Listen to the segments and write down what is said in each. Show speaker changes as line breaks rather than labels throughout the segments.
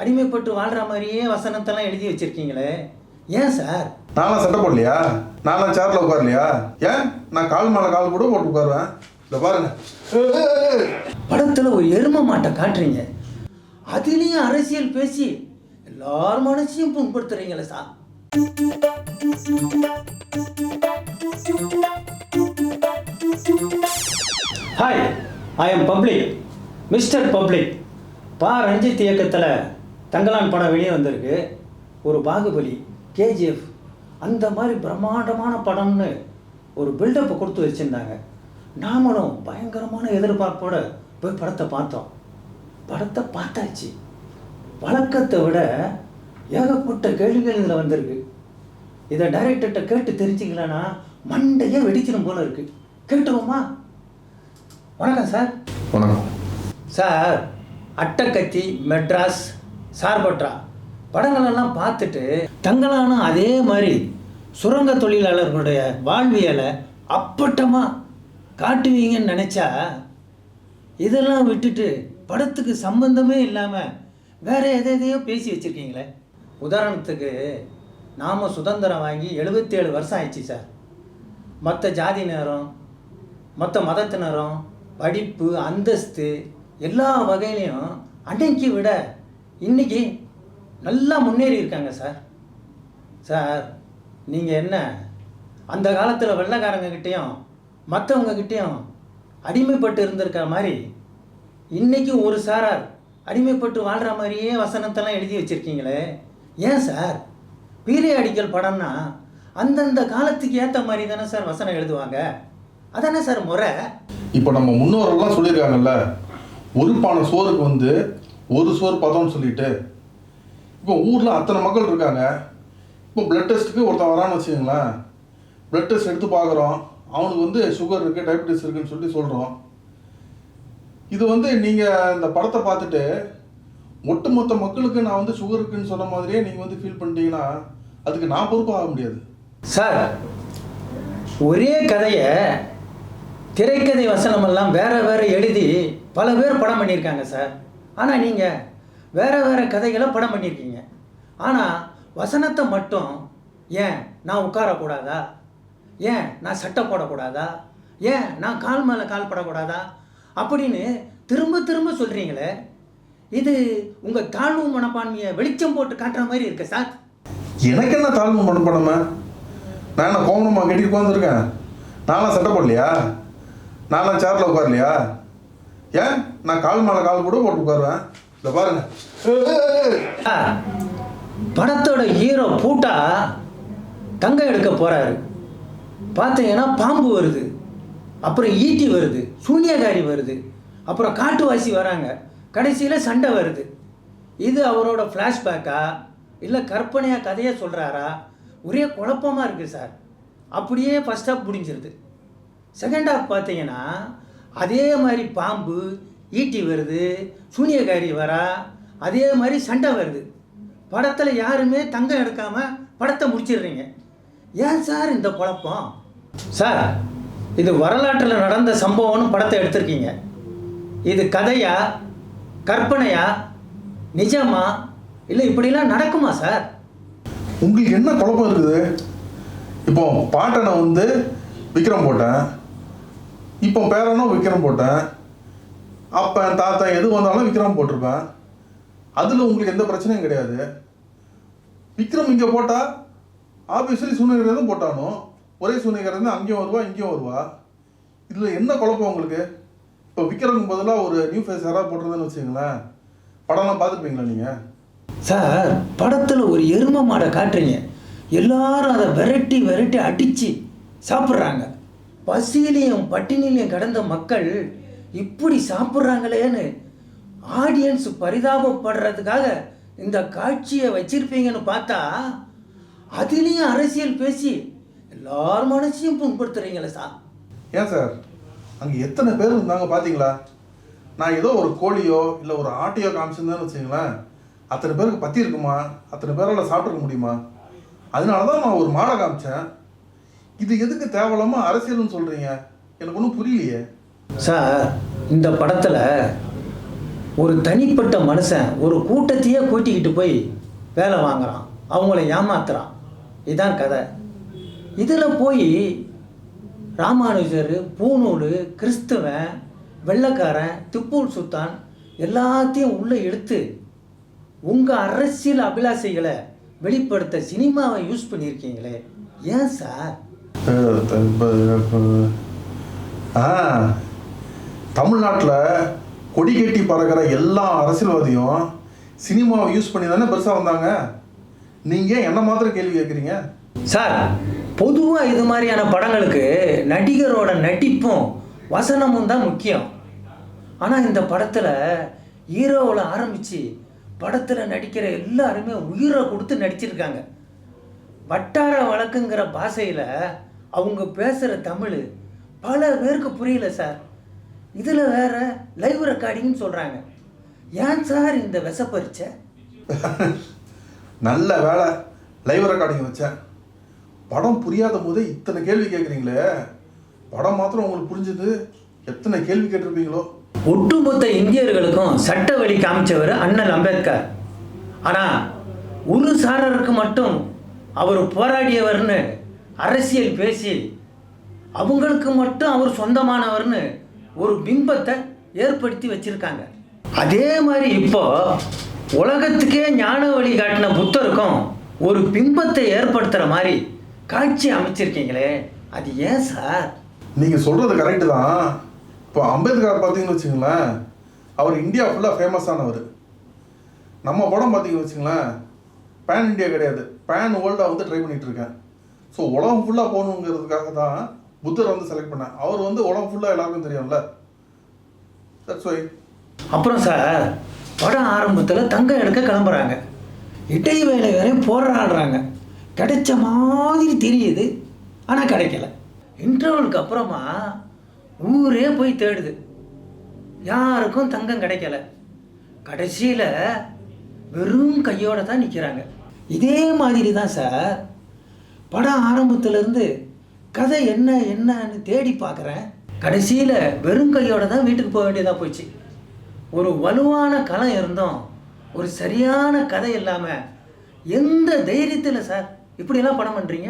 அடிமைப்பட்டு வாழ்கிற மாதிரியே வசனத்தெல்லாம் எழுதி வச்சுருக்கீங்களே, ஏன் சார்?
நான்லாம் சட்டை போடலையா? நான்லாம் சேரில் உட்காரலையா? ஏன் நான் கால் மேலே கால் கூட போட்டு உட்காருவேன். இல்லை பாருங்க,
படத்தில் ஒரு எரும மாட்டை காட்டுறீங்க, அதுலேயும் அரசியல் பேசி எல்லார் மனசையும் புண்படுத்துறீங்களே sir. Hi, I am public, mister public. Pa Ranjith இயக்கத்தில் தங்கலான் படம் வெளியே வந்திருக்கு. ஒரு பாகுபலி, கேஜிஎஃப் அந்த மாதிரி பிரம்மாண்டமான படம்னு ஒரு பில்டப்பை கொடுத்து வச்சுருந்தாங்க. நாமளும் பயங்கரமான எதிர்பார்ப்போட போய் படத்தை பார்த்தோம். படத்தை பார்த்தாச்சு. வழக்கத்தை விட ஏகப்பட்ட கேள்விகள் இதில் வந்திருக்கு. இதை டைரக்டர்கிட்ட கேட்டு தெரிஞ்சிக்கலன்னா மண்டையே வெடிச்சிடும் போல இருக்குது. கேட்டுருவோமா? வணக்கம் சார்.
வணக்கம்
சார். அட்டக்கத்தி, மெட்ராஸ், சார்பட்ரா படங்களெல்லாம் பார்த்துட்டு தங்களானும் அதே மாதிரி சுரங்க தொழிலாளர்களுடைய வாழ்வியலை அப்பட்டமாக காட்டுவீங்கன்னு நினச்சா, இதெல்லாம் விட்டுட்டு படத்துக்கு சம்பந்தமே இல்லாமல் வேறு எதையோ பேசி வச்சுருக்கீங்களே. உதாரணத்துக்கு நாம் சுதந்திரம் வாங்கி 77 வருஷம் ஆயிடுச்சு சார். மற்ற ஜாதியினரும் மற்ற மதத்தினரும் படிப்பு, அந்தஸ்து எல்லா வகையிலையும் அன்னைக்கு விட இன்றைக்கி நல்லா முன்னேறி இருக்காங்க சார். சார், நீங்கள் என்ன அந்த காலத்தில் வெள்ளைக்காரங்கக்கிட்டேயும் மற்றவங்கக்கிட்டேயும் அடிமைப்பட்டு இருந்திருக்கிற மாதிரி இன்றைக்கி ஒரு சாரார் அடிமைப்பட்டு வாழ்கிற மாதிரியே வசனத்தெல்லாம் எழுதி வச்சுருக்கீங்களே, ஏன் சார்? பீரியாடிக்கல் படம்னா அந்தந்த காலத்துக்கு ஏற்ற மாதிரி தானே சார் வசனம் எழுதுவாங்க. அதானே சார் முறை.
இப்போ நம்ம முன்னோரெல்லாம் சொல்லியிருக்காங்கல்ல, ஒரு பானை சோறுக்கு வந்து ஒரு சோறு பதம்னு சொல்லிட்டு. இப்போ ஊரில் அத்தனை மக்கள் இருக்காங்க. இப்போ பிளட் டெஸ்ட்டுக்கு ஒருத்தன் வரான்னு வச்சுக்கோங்களேன். பிளட் டெஸ்ட் எடுத்து பார்க்குறோம், அவனுக்கு வந்து சுகர் இருக்குது, டயபெட்டிஸ் இருக்குதுன்னு சொல்லி சொல்கிறோம். இது வந்து நீங்கள் இந்த படத்தை பார்த்துட்டு ஒட்டுமொத்த மக்களுக்கு நான் வந்து சுகர் இருக்குன்னு சொன்ன மாதிரியே நீங்கள் வந்து ஃபீல் பண்ணிட்டீங்கன்னா அதுக்கு நான் பொறுப்பாக முடியாது
சார். ஒரே கதையை திரைக்கதை வசனமெல்லாம் வேறு வேறு எழுதி பல பேர் படம் பண்ணியிருக்காங்க சார். ஆனால் நீங்கள் வேறு வேறு கதைகளை படம் பண்ணியிருக்கீங்க. ஆனால் வசனத்தை மட்டும் ஏன் நான் உட்காரக்கூடாதா, ஏன் நான் சட்டை போடக்கூடாதா, ஏன் நான் கால் மேலே கால் படக்கூடாதா அப்படின்னு திரும்ப திரும்ப சொல்கிறீங்களே, இது உங்கள் தாழ்வு மனப்பான்மையை வெளிச்சம் போட்டு காட்டுற மாதிரி இருக்கு சார்.
எனக்கு என்ன தாழ்வு மனப்பான்மை? நான் என்ன கோமணமாக கட்டி உட்காந்துருக்கேன்? நான்லாம் சட்டை போடலையா? நான்லாம் சேரில் உட்காரலையா? ஏன் நான் கால் மேலே கால் கூட போட்டு உட்காருவேன். இதை பாருங்க,
படத்தோட ஹீரோ பூட்டா தங்கம் எடுக்க போகிறாரு. பார்த்தீங்கன்னா பாம்பு வருது, அப்புறம் ஈட்டி வருது, சூனியகாரி வருது, அப்புறம் காட்டுவாசி வராங்க, கடைசியில் சண்டை வருது. இது அவரோட ஃப்ளாஷ்பேக்கா இல்லை கற்பனையாக கதையை சொல்கிறாரா? ஒரே குழப்பமாக இருக்குது சார். அப்படியே ஃபஸ்ட் ஹாஃப் முடிஞ்சிருது. செகண்ட் ஹாஃப் பார்த்தீங்கன்னா அதே மாதிரி பாம்பு, ஈட்டி வருது, சூனியகாரி வரா, அதே மாதிரி சண்டை வருது. படத்தில் யாருமே தங்கம் எடுக்காமல் படத்தை முடிச்சிடுறீங்க. ஏன் சார் இந்த குழப்பம்? சார், இது வரலாற்றில் நடந்த சம்பவம்னு படத்தை எடுத்திருக்கீங்க. இது கதையா, கற்பனையா, நிஜமா, இல்லை இப்படிலாம் நடக்குமா சார்?
உங்களுக்கு என்ன குழப்பம் இருக்குது? இப்போ பாட்டனை வந்து விக்ரம் போட்டேன், இப்போ பேரனும் விக்ரம் போட்டேன், அப்போ என் தாத்தா எது வந்தாலும் விக்ரம் போட்டிருப்பேன். அதில் உங்களுக்கு எந்த பிரச்சனையும் கிடையாது. விக்ரம் இங்கே போட்டால் ஆப்வியஸ்லி சூனியகர் தான் போட்டானோ, ஒரே சூனியகர் தான் அங்கேயும் வருவா இங்கேயும் வருவா. இதில் என்ன குழப்பம் உங்களுக்கு? இப்போ விக்ரமுக்கு பதிலாக ஒரு நியூ ஃபேஸ் யாராவது போட்டுறதுன்னு வச்சுங்களேன், படம்லாம் பார்த்துருப்பீங்களா நீங்கள்?
சார், படத்தில் ஒரு எரும மாடை காட்டுறீங்க, எல்லாரும் அதை விரட்டி விரட்டி அடித்து சாப்பிட்றாங்க. பசியிலையும் பட்டினிலையும் கடந்த மக்கள் இப்படி சாப்பிட்றாங்களேன்னு ஆடியன்ஸ் பரிதாபப்படுறதுக்காக இந்த காட்சியை வச்சிருப்பீங்கன்னு பார்த்தா அதுலேயும் அரசியல் பேசி எல்லார் மனசையும் புண்படுத்துறீங்களே சார்.
ஏன் சார், அங்கே எத்தனை பேர் இருந்தாங்க பார்த்தீங்களா? நான் ஏதோ ஒரு கோழியோ இல்லை ஒரு ஆட்டையோ காமிச்சிருந்தேன்னு வச்சுங்களேன், அத்தனை பேருக்கு பற்றி இருக்குமா? அத்தனை பேரால் சாப்பிட்ருக்க முடியுமா? அதனால தான் நான் ஒரு மாடை காமிச்சேன். இது எதுக்கு தேவையில்லாமல் அரசியல்னு சொல்கிறீங்க? எனக்கு ஒன்றும் புரியலையே
சார். இந்த படத்தில் ஒரு தனிப்பட்ட மனுஷன் ஒரு கூட்டத்தையே கூட்டிக்கிட்டு போய் வேலை வாங்குறான், அவங்கள ஏமாத்துறான். இதான் கதை. இதில் போய் ராமானுஜர், பூநூல், கிறிஸ்துவன், வெள்ளைக்காரன், திப்பு சுல்தான் எல்லாத்தையும் உள்ளே எடுத்து உங்கள் அரசியல் அபிலாஷைகளை வெளிப்படுத்த சினிமாவை யூஸ் பண்ணியிருக்கீங்களே, ஏன் சார்?
தமிழ்நாட்டில் கொடி கட்டி பறக்கிற எல்லா அரசியல்வாதியும் சினிமாவை யூஸ் பண்ணி தானே பெருசாக வந்தாங்க. நீங்கள் என்ன மாத்திரம் கேள்வி கேட்குறீங்க
சார்? பொதுவாக இது மாதிரியான படங்களுக்கு நடிகரோட நடிப்பும் வசனமும் தான் முக்கியம். ஆனால் இந்த படத்தில் ஹீரோவில் ஆரம்பித்து படத்தில் நடிக்கிற எல்லாருமே உயிரை கொடுத்து நடிச்சிருக்காங்க. வட்டார வழக்குங்கிற பாஷையில் அவங்க பேசுகிற தமிழ் பல பேருக்கு புரியல சார். இதில் வேற லைவ் ரெக்கார்டிங்னு சொல்கிறாங்க. ஏன் சார் இந்த விஷப்பரிச்சை?
நல்ல வேலை லைவ் ரெக்கார்டிங் வச்சேன். படம் புரியாத போதே இத்தனை கேள்வி கேட்குறீங்களே, படம் மாத்திரம் உங்களுக்கு புரிஞ்சது எத்தனை கேள்வி கேட்டிருப்பீங்களோ.
ஒட்டுமொத்த இந்தியர்களுக்கும் சட்ட வழி காமிச்சவர் அண்ணல் அம்பேத்கர். ஆனால் ஒரு சாரருக்கு மட்டும் அவர் போராடியவர்னு அரசியல் பேசி அவங்களுக்கு மட்டும் அவர் சொந்தமானவர்னு ஒரு பிம்பத்தை ஏற்படுத்தி வச்சிருக்காங்க. அதே மாதிரி இப்போ உலகத்துக்கே ஞான வழி காட்டின புத்தருக்கும் ஒரு பிம்பத்தை ஏற்படுத்துகிற மாதிரி காட்சி அமைச்சிருக்கீங்களே, அது ஏன் சார்?
நீங்கள் சொல்கிறது கரெக்டு தான். இப்போ அம்பேத்கர் பார்த்தீங்கன்னு வச்சுங்களேன், அவர் இந்தியா ஃபுல்லாக ஃபேமஸ் ஆனவர். நம்ம படம் பார்த்தீங்கன்னு வச்சுங்களேன், பேன் இந்தியா கிடையாது, பேன் வேர்ல்டாக வந்து ட்ரை பண்ணிகிட்டு இருக்கேன். ஸோ உலகம் ஃபுல்லாக போகணுங்கிறதுக்காக தான் புத்தர் வந்து செலக்ட் பண்ணேன். அவர் வந்து உலகம் ஃபுல்லாக எல்லாருக்கும் தெரியும்ல. That's why.
அப்புறம் சார், படம் ஆரம்பத்தில் தங்கம் எடுக்க கிளம்புறாங்க, இடைவேளை வரையும் போராடுறாங்க, கிடைச்ச மாதிரி தெரியுது, ஆனால் கிடைக்கல. இன்டர்வலுக்கு அப்புறமா ஊரே போய் தேடுது, யாருக்கும் தங்கம் கிடைக்கல. கடைசியில் வெறும் கையோடு தான் நிற்கிறாங்க. இதே மாதிரி தான் சார் படம் ஆரம்பத்திலேருந்து கதை என்னன்னு தேடி பார்க்குறேன். கடைசியில் வெறும் கையோடு தான் வீட்டுக்கு போக வேண்டியதாக போச்சு. ஒரு வலுவான களம் இருந்தோம், ஒரு சரியான கதை இல்லாமல் எந்த தைரியத்தில் சார் இப்படியெல்லாம் படம் பண்ணுறீங்க?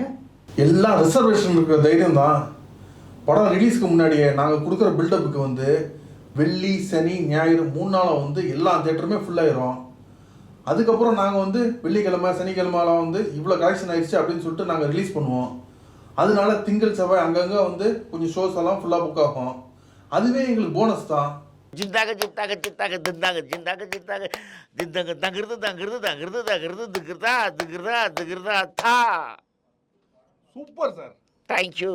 எல்லாம் ரிசர்வேஷன் இருக்கிற தைரியம் தான். படம் ரிலீஸ்க்கு முன்னாடியே நாங்கள் கொடுக்குற பில்டப்புக்கு வந்து வெள்ளி, சனி, ஞாயிறு 3 நாளாக வந்து எல்லா தேட்டருமே ஃபுல்லாகிடும். அதுக்கப்புறம் நாங்கள் வந்து வெள்ளிக்கிழமை, சனிக்கிழமெலாம் வந்து இவ்வளோ கலெக்ஷன் ஆயிடுச்சு அப்படின்னு சொல்லிட்டு நாங்கள் ரிலீஸ் பண்ணுவோம். அதனால திங்கள், செவ்வாய் அங்கங்கே வந்து கொஞ்சம் ஷோஸ் எல்லாம் ஃபுல்லாக புக் ஆகும். அதுவே எங்களுக்கு போனஸ் தான்.
ஜிந்தாக ஜிந்தாக ஜிந்தாக திந்தாக ஜிந்தாக ஜிந்தாக திந்தாக தங்கிறது தங்கிறது தங்கிறது தங்கிறது திங்கிறதா திங்கிறதா திங்கிறதா தா.
Super sir.
தேங்க்யூ.